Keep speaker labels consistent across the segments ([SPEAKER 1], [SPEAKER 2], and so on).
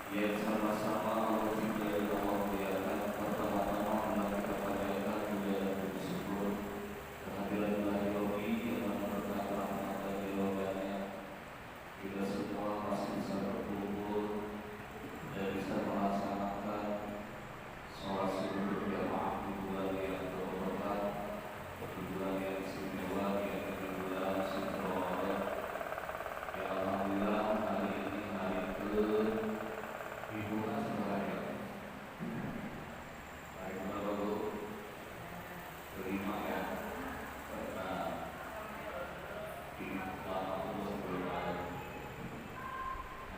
[SPEAKER 1] yang sama-sama Allah cintai, Allah muliakan. Pertama-tama adalah kita panjatkan puja dan bersyukur kehadiran Ilahi Rabbi yang berkah rahmat dan ridhonya. Kita semua masih bisa berkumpul dan bisa melaksanakan sholat subuh berjamaah di bulan yang berberkah, di bulan yang istimewa, yaitu bulan suci Ramadan. Ya alhamdulillah, hari ini hari ke-5 sebenarnya. Hari berapa Bu? Kelima ya. Karena ini lama terus belum ada.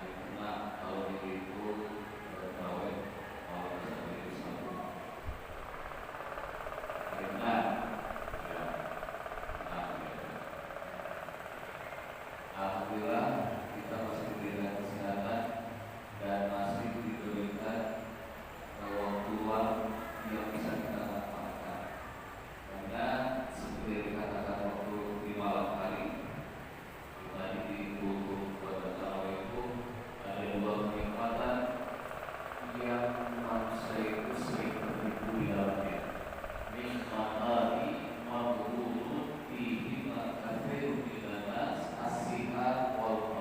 [SPEAKER 1] Hari ke-6 kalau dihitung terawih kalau bisa jadi satu. Hari ke-6 ya. 6 ya. Alhamdulillah kita masih diberikan kesehatan dan masih diberikan waktuan yang bisa kita manfaatkan. Karena seperti yang dikatakan waktu di malam hari kita di kultur pada tarawih itu ada dua kenikmatan yang manusia itu sering tertipu di dalamnya. Nikmati mabudun fihi makafiru minanas asihat wal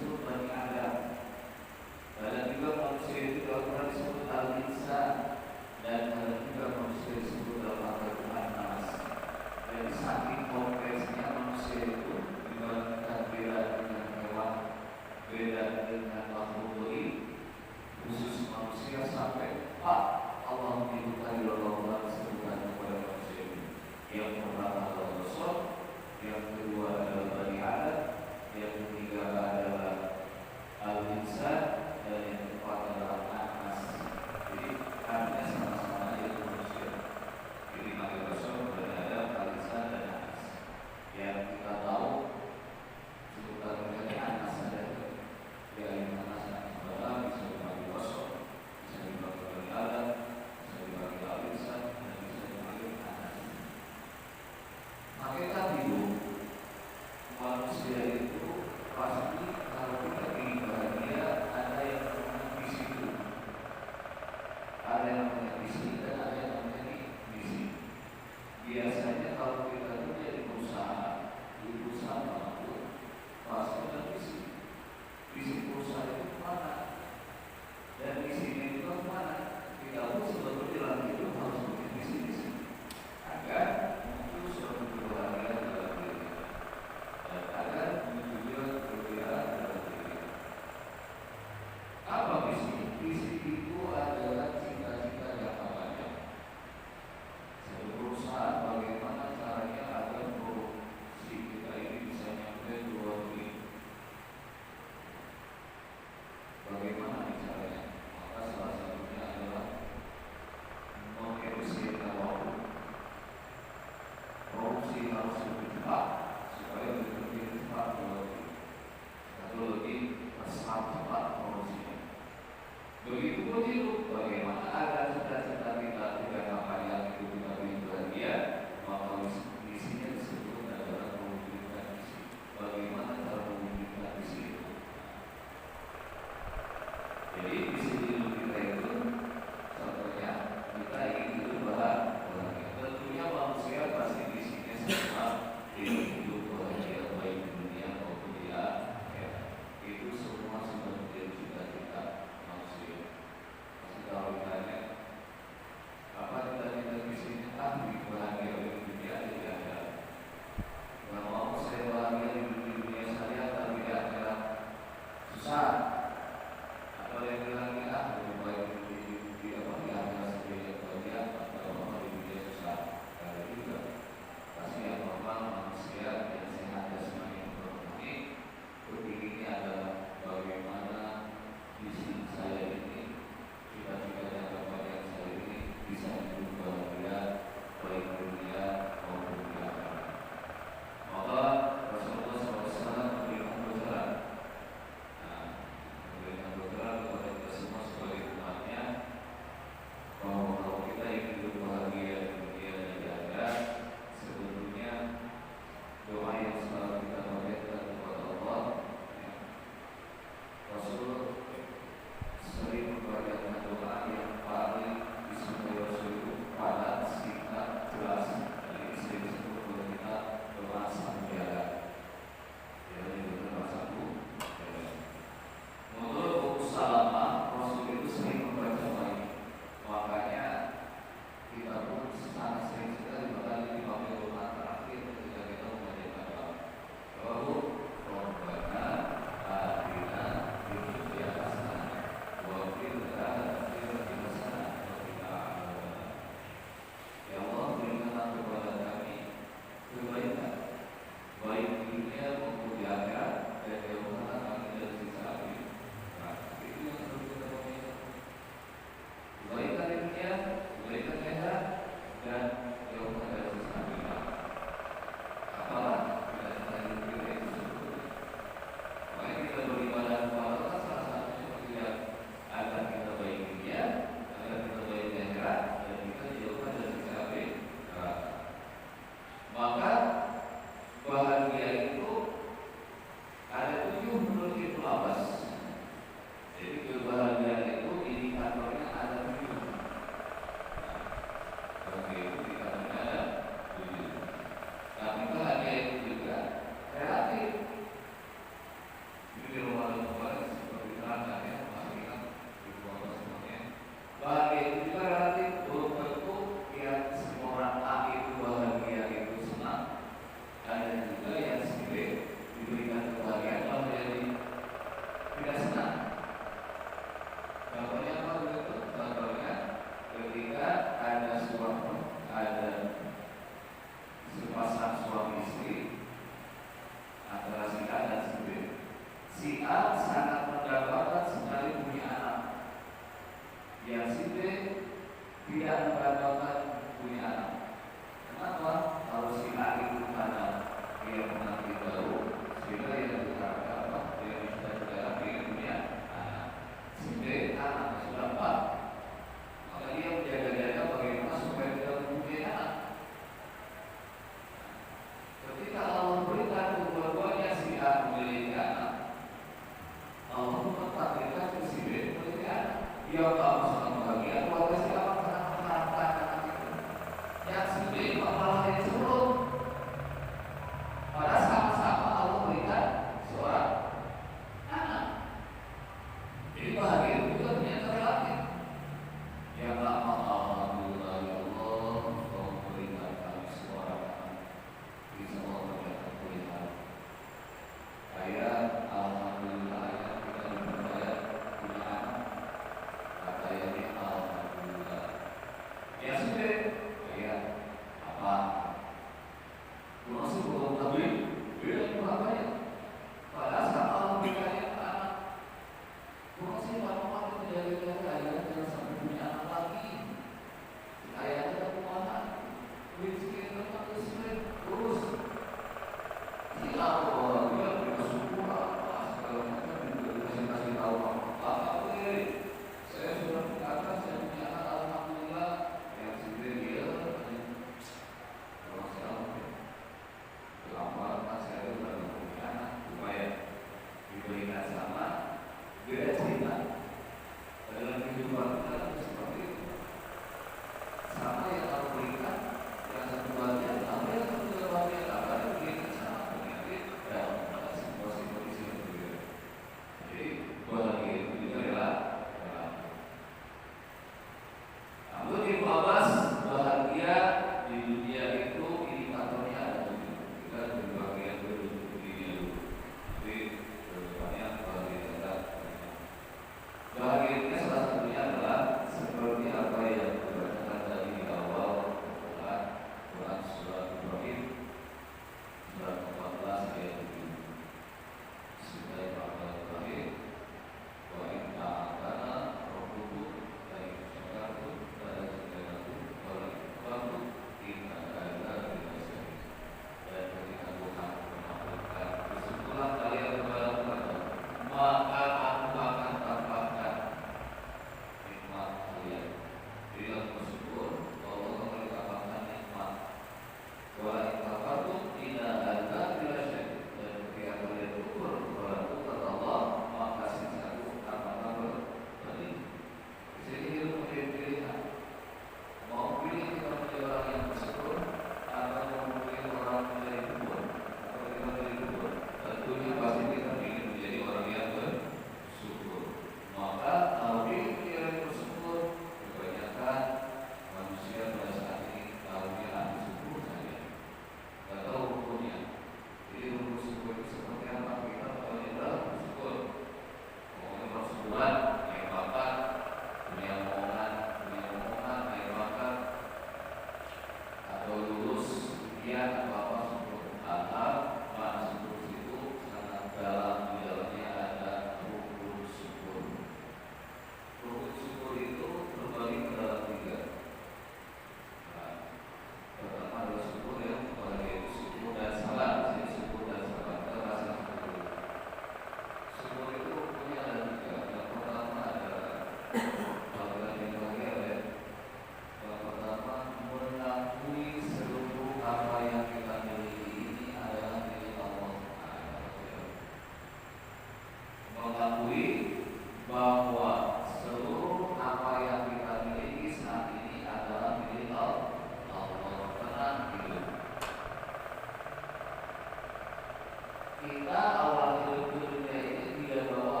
[SPEAKER 1] Kita awal hidup di dunia ini tidak bawa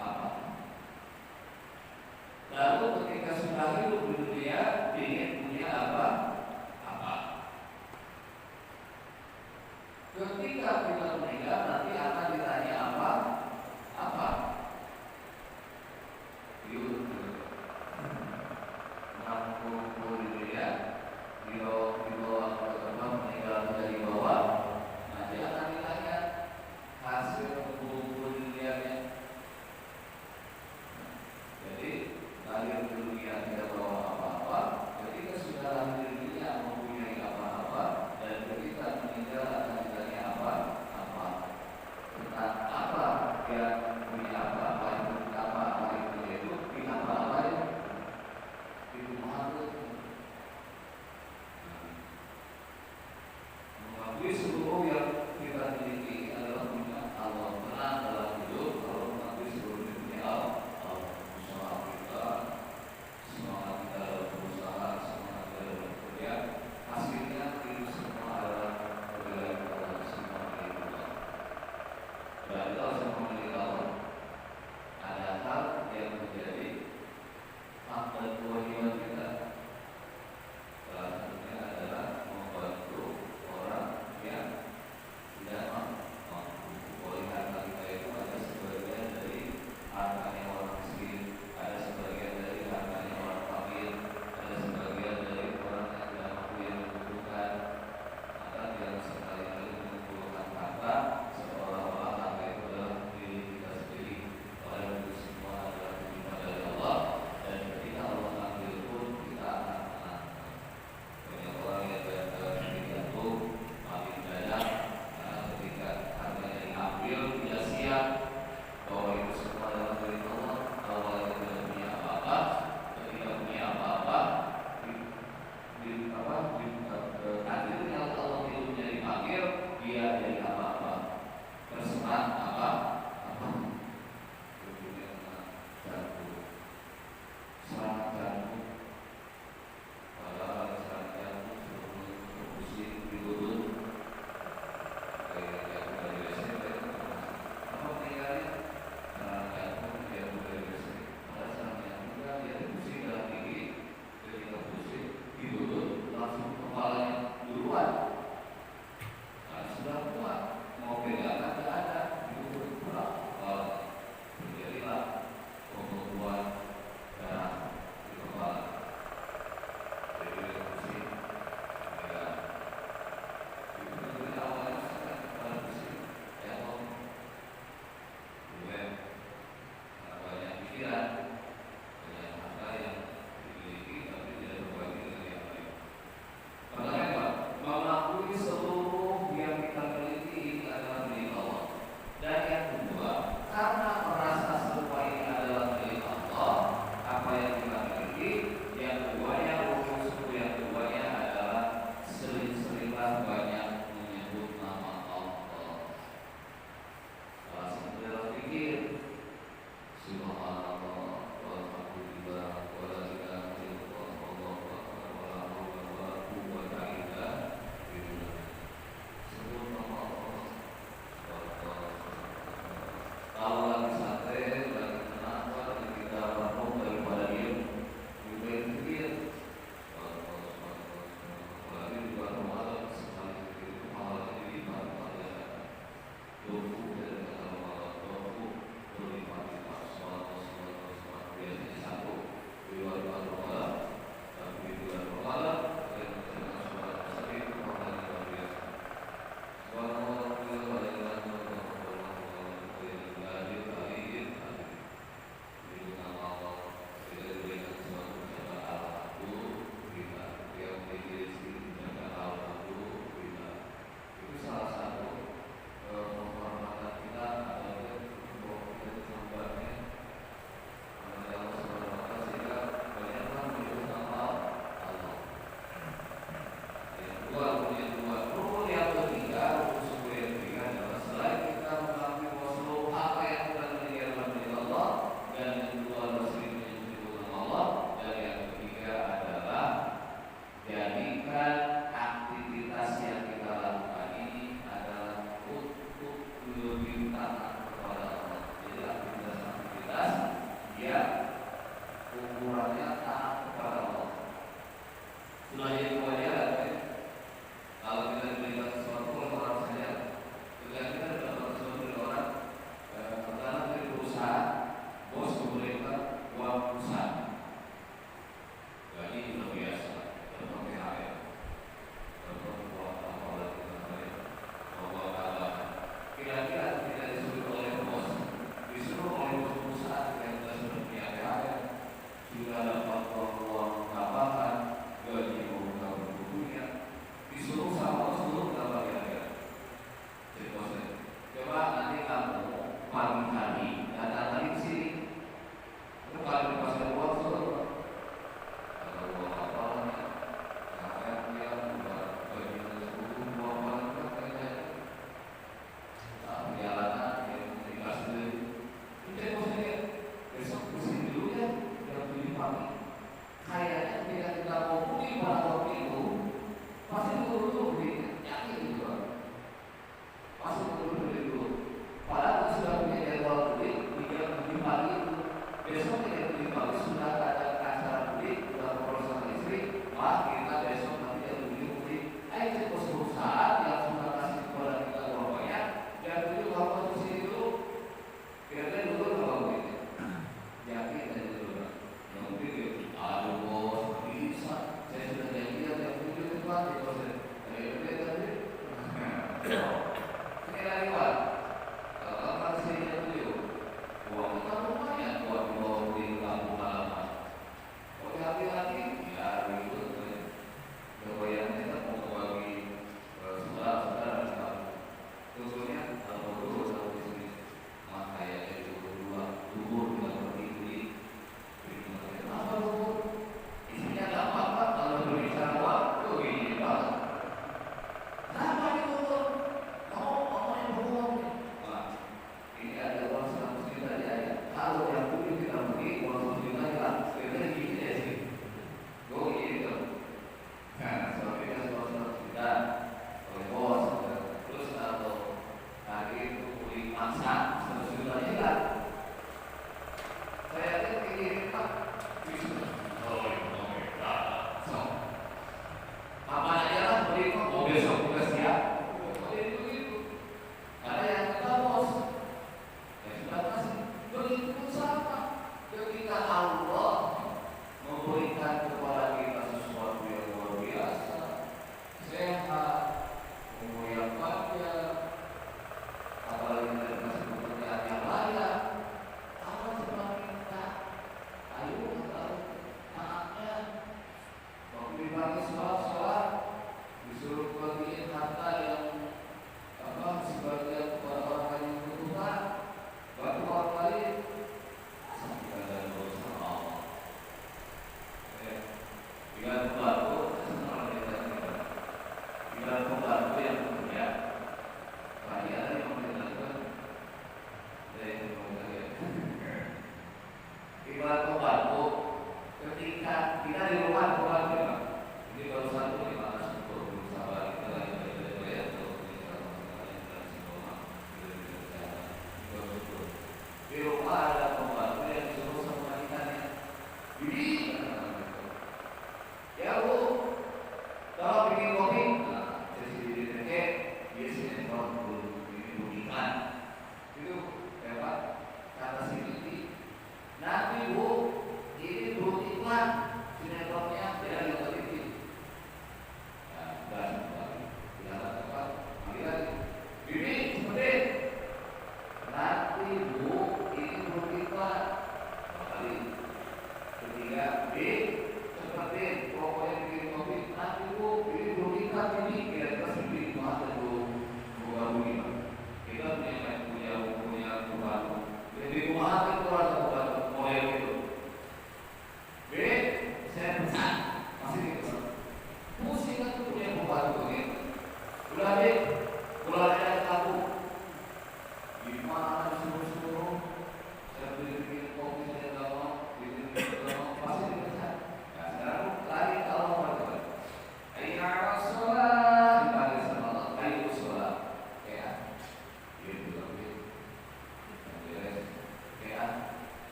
[SPEAKER 1] apa. Lalu ketika sudah hidup di dunia, ingin punya apa. Ketika kita meninggal nanti akan ditanya apa. Yuk, mampu di dunia, dibawa ke tempat meninggal tidak dibawa, nanti akan ditanya digunakan kepada Allah. Jadi aktivitas dia ukurannya taat kepada Allah. Itulah yang kewajaran ya. Kalau kita diberikan sesuatu oleh orang saja, ketika kita dapat sesuatu dari orang, pertama dari perusahaan, bos memberikan uang perusahaan, gaji sudah biasa, dapat THR, dapat uang apa lagi namanya, uang apa? Kira-kira tidak disuruh oleh bos, disuruh oleh bos perusahaan yang sudah punya THR, sudah dapat uang tambahan, gaji uang berikutnya, disuruh sama seluruh berapa kira-kira? Jadi bosnya, coba nanti kamu pagi hari datang lagi ke sini. Itu kalau dipasang uang suruh, ada uang apa lagi? Sampai dia udah bagian seluruh uang apa kayaknya. Perjalanan yang dikasih dulu. Itu bosnya besok kesini dulu ya, jam 7 pagi. Kayaknya ketika kita mau pergi pada waktu itu, pasti dulu beli, yakin gitu kan? Pasti dulu beli dulu. Padahal sudah punya jadwal beli di jam 7 pagi itu. Besok jam 7 pagi sudah ada acara beli, sudah ngobrol sama istri. Wah, kita besok nanti jam 7 beli. Ayo cek bos perusahaan yang sudah kasih kepada kita uang banyak. Jam 7 kamu masuk sini dulu. Kira-kira dulu kalau begitu. Yakin aja dulu kan? Yang begitu. Aduh bos, bisa. Saya sudah janjian jam 7 itu kan, ya bos. Ayo begitu tadi. Ini lagi Pak. Kalau kamu sini jam 7, uang kita lumayan buat mau beli kampung halaman. Kalau hati-hati, ya ribut. Coba yang kita mau bagi saudara-saudara di kampung. Tentunya kalau dulu sama di sini, maka ya itu dua dubur dengan berdiri. Apa dubur? Isinya gampang Pak. Kalau berbicara uang, tuh gini Pak. Kenapa dubur? Kamu yang beruang nih. Nah, ini ada uang 100 juta aja ya. Kalau yang beli kita beli uang 100 juta ya, kita gini aja sih. Gue gitu. Nah, soalnya uang 100 juta oleh bos. Terus kalau hari itu beli mangsa 100 juta hilang. Saya lihat ini Pak. Bisa. Oh, so. Apa aja lah beli kok mobil sudah siap. Itu. Ada yang kata bos, ya sudah kasih. Begitu pun sama. Ketika Allah memberikan kepada kita sesuatu yang luar biasa, sehat, umur yang panjang, apalagi kita dikasih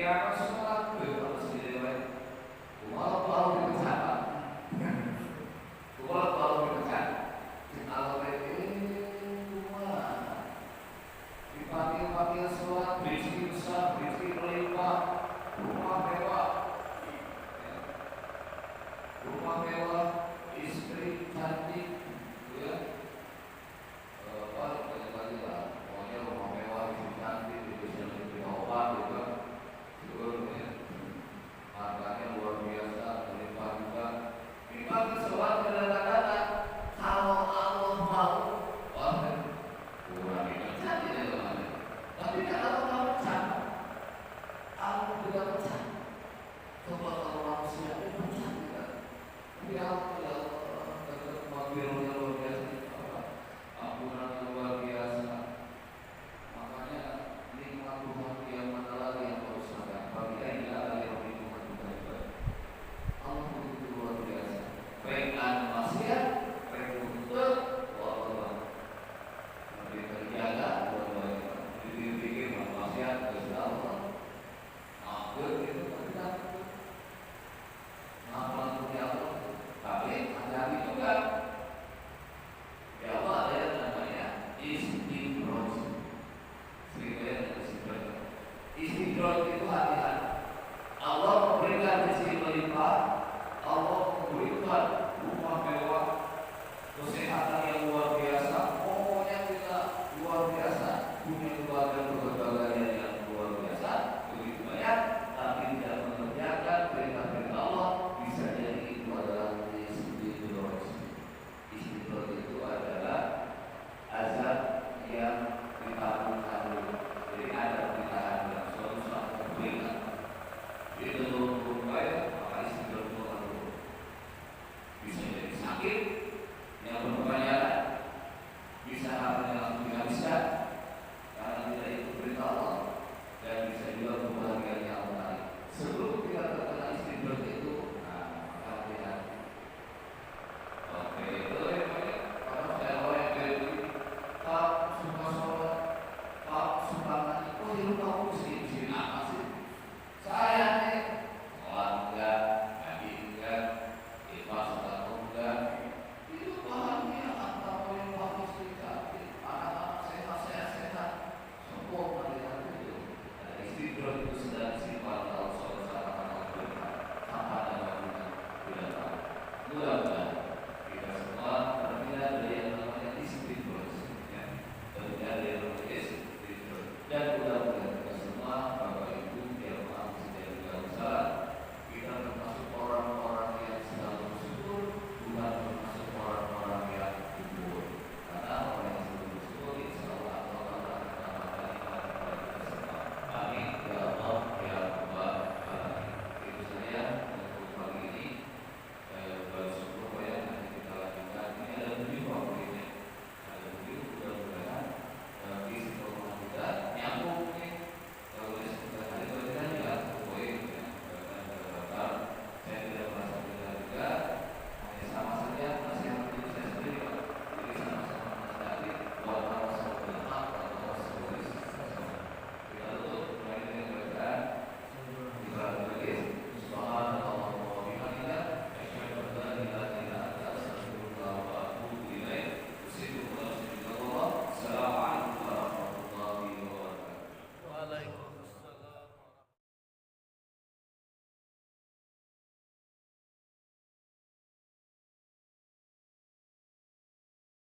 [SPEAKER 2] Biarkan semua